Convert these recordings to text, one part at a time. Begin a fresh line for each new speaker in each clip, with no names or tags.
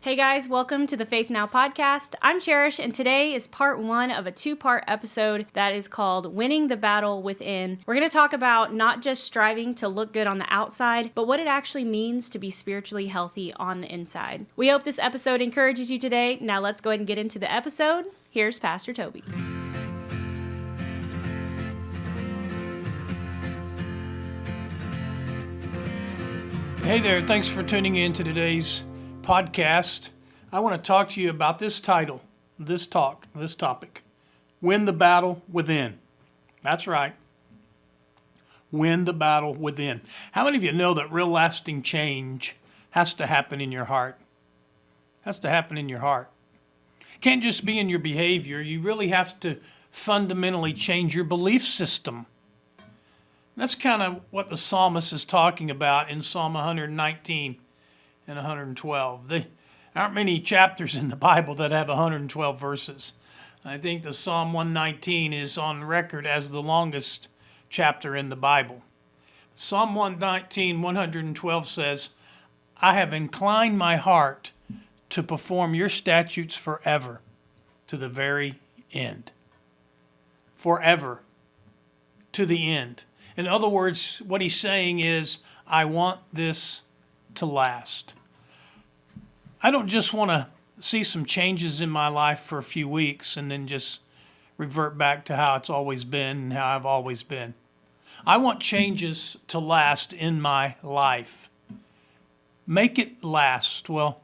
Hey guys, welcome to the Faith Now podcast. I'm Cherish, and today is part one of a two-part episode that is called Winning the Battle Within. We're going to talk about not just striving to look good on the outside, but what it actually means to be spiritually healthy on the inside. We hope this episode encourages you today. Now let's go ahead and get into the episode. Here's Pastor Toby.
Hey there, thanks for tuning in to today's podcast. I want to talk to you about this title, this topic. Win the battle within. That's right. Win the battle within. How many of you know that real lasting change has to happen in your heart? Has to happen in your heart. Can't just be in your behavior. You really have to fundamentally change your belief system. That's kind of what the psalmist is talking about in Psalm 119 and 112. There aren't many chapters in the Bible that have 112 verses. I think the Psalm 119 is on record as the longest chapter in the Bible. Psalm 119, 112 says, I have inclined my heart to perform your statutes forever, to the very end. Forever, to the end. In other words, what he's saying is, I want this to last. I don't just want to see some changes in my life for a few weeks and then just revert back to how it's always been and how I've always been. I want changes to last in my life. Make it last. Well,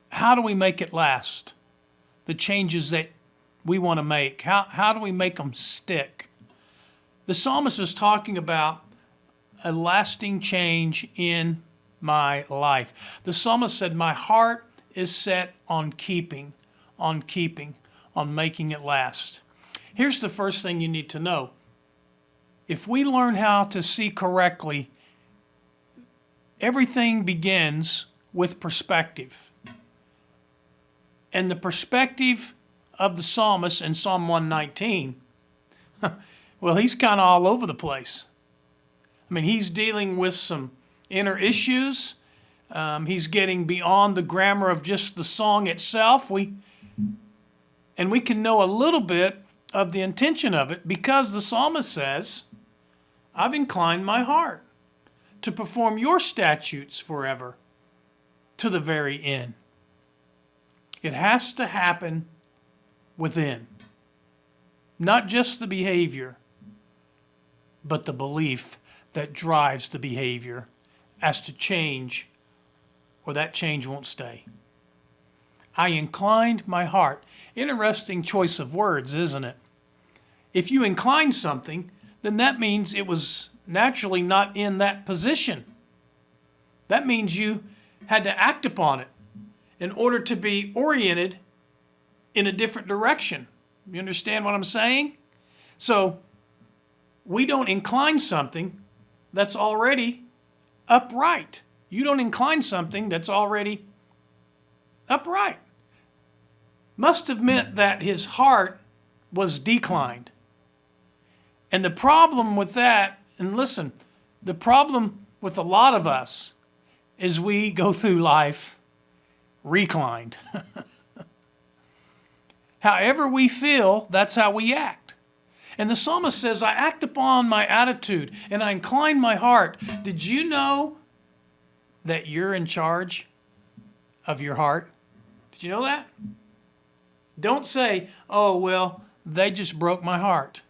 how do we make it last? The changes that we want to make. How do we make them stick? The psalmist is talking about a lasting change in my life. The psalmist said, my heart is set on keeping, on making it last. Here's the first thing you need to know. If we learn how to see correctly, everything begins with perspective. And the perspective of the psalmist in Psalm 119, well, he's kind of all over the place. I mean, he's dealing with some inner issues. He's getting beyond the grammar of just the song itself. We can know a little bit of the intention of it because the psalmist says, I've inclined my heart to perform your statutes forever to the very end. It has to happen within. Not just the behavior, but the belief that drives the behavior as to change, or that change won't stay. I inclined my heart. Interesting choice of words, isn't it? If you incline something, then that means it was naturally not in that position. That means you had to act upon it in order to be oriented in a different direction. You understand what I'm saying? So, we don't incline something that's already upright. You don't incline something that's already upright. Must have meant that his heart was declined. And the problem with that, and listen, the problem with a lot of us is we go through life reclined. However we feel, that's how we act. And the psalmist says, I act upon my attitude and I incline my heart. Did you know that you're in charge of your heart? Did you know that? Don't say, oh, well, they just broke my heart.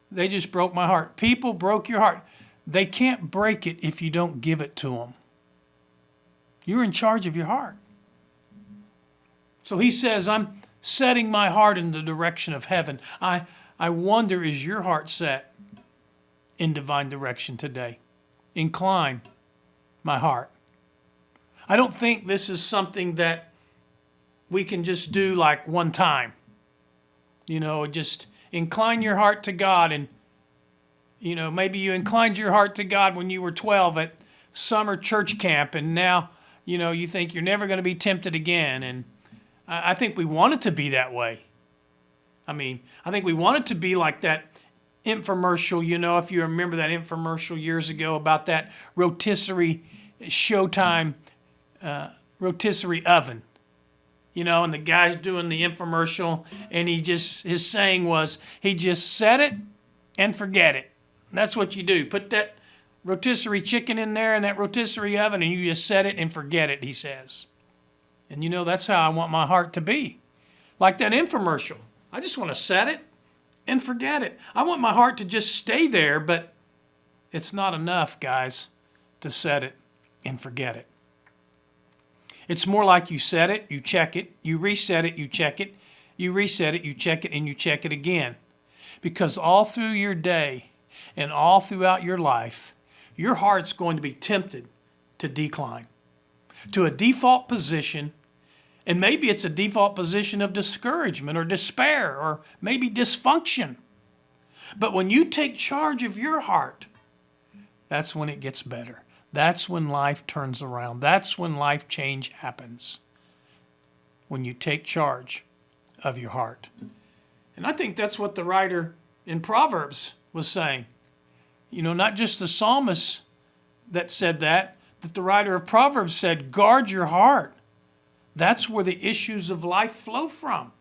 They just broke my heart. People broke your heart. They can't break it if you don't give it to them. You're in charge of your heart. So he says, I'm setting my heart in the direction of heaven. I wonder, is your heart set in divine direction today? Incline my heart. I don't think this is something that we can just do like one time. Just incline your heart to God. And, maybe you inclined your heart to God when you were 12 at summer church camp. And now, you think you're never going to be tempted again. And I think we want it to be that way. I think we want it to be like that infomercial, if you remember that infomercial years ago about that rotisserie Showtime rotisserie oven. And the guy's doing the infomercial, and his saying was, he just set it and forget it. And that's what you do. Put that rotisserie chicken in there in that rotisserie oven, and you just set it and forget it, he says. And that's how I want my heart to be. Like that infomercial. I just want to set it and forget it. I want my heart to just stay there, but it's not enough, guys, to set it and forget it. It's more like you set it, you check it, you reset it, you check it, you reset it, you check it, and you check it again. Because all through your day and all throughout your life, your heart's going to be tempted to decline to a default position, and maybe it's a default position of discouragement or despair or maybe dysfunction. But when you take charge of your heart, that's when it gets better. That's when life turns around. That's when life change happens. When you take charge of your heart. And I think that's what the writer in Proverbs was saying. Not just the psalmist that said that the writer of Proverbs said, guard your heart. That's where the issues of life flow from.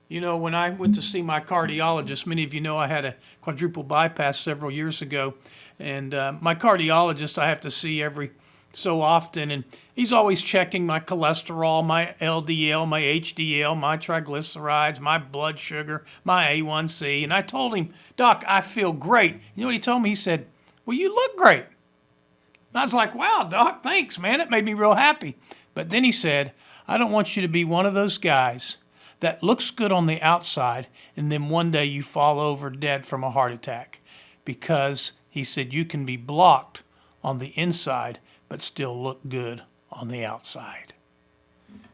When I went to see my cardiologist, many of you know I had a quadruple bypass several years ago. And my cardiologist I have to see every so often. And he's always checking my cholesterol, my LDL, my HDL, my triglycerides, my blood sugar, my A1C. And I told him, Doc, I feel great. You know what he told me? He said, well, you look great. And I was like, wow, Doc, thanks, man. It made me real happy. But then he said, I don't want you to be one of those guys that looks good on the outside and then one day you fall over dead from a heart attack. Because he said you can be blocked on the inside but still look good on the outside.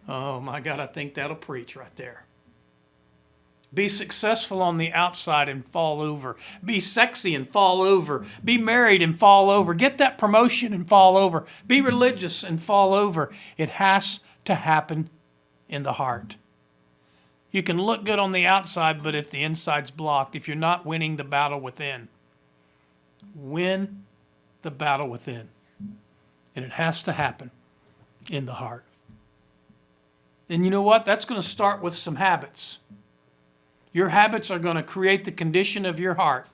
Oh my God, I think that'll preach right there. Be successful on the outside and fall over. Be sexy and fall over. Be married and fall over. Get that promotion and fall over. Be religious and fall over. It has to happen in the heart. You can look good on the outside, but if the inside's blocked, if you're not winning the battle within, win the battle within. And it has to happen in the heart. And you know what? That's going to start with some habits. Your habits are going to create the condition of your heart.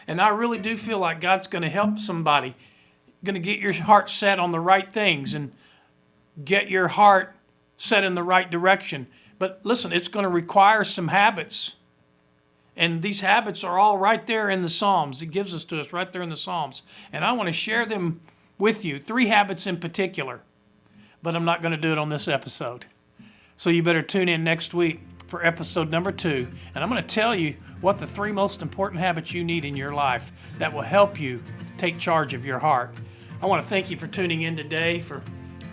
And I really do feel like God's going to help somebody, going to get your heart set on the right things and get your heart set in the right direction. But listen, it's going to require some habits. And these habits are all right there in the Psalms. It gives us to us right there in the Psalms. And I want to share them with you. 3 habits in particular. But I'm not going to do it on this episode. So you better tune in next week for episode number 2. And I'm going to tell you what the 3 most important habits you need in your life that will help you take charge of your heart. I want to thank you for tuning in today, for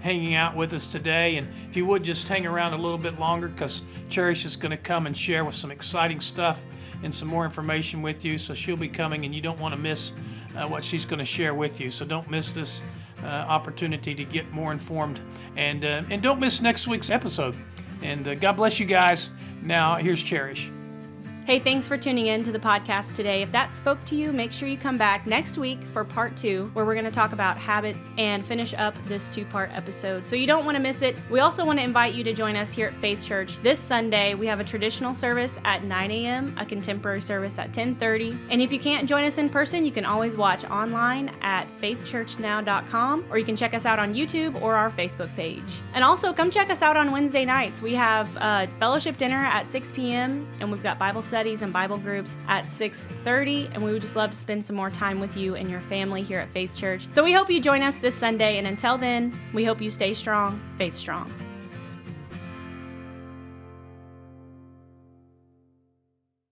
hanging out with us today. And if you would just hang around a little bit longer, because Cherish is going to come and share with some exciting stuff and some more information with you. So she'll be coming, and you don't want to miss what she's going to share with you. So don't miss this opportunity to get more informed. And don't miss next week's episode. And God bless you guys. Now, here's Cherish.
Hey, thanks for tuning in to the podcast today. If that spoke to you, make sure you come back next week for part 2, where we're going to talk about habits and finish up this 2-part episode. So you don't want to miss it. We also want to invite you to join us here at Faith Church. This Sunday, we have a traditional service at 9 a.m., a contemporary service at 10:30. And if you can't join us in person, you can always watch online at faithchurchnow.com, or you can check us out on YouTube or our Facebook page. And also, come check us out on Wednesday nights. We have a fellowship dinner at 6 p.m., and we've got Bible studies and Bible groups at 6:30, and we would just love to spend some more time with you and your family here at Faith Church. So we hope you join us this Sunday, and until then, we hope you stay strong, faith strong.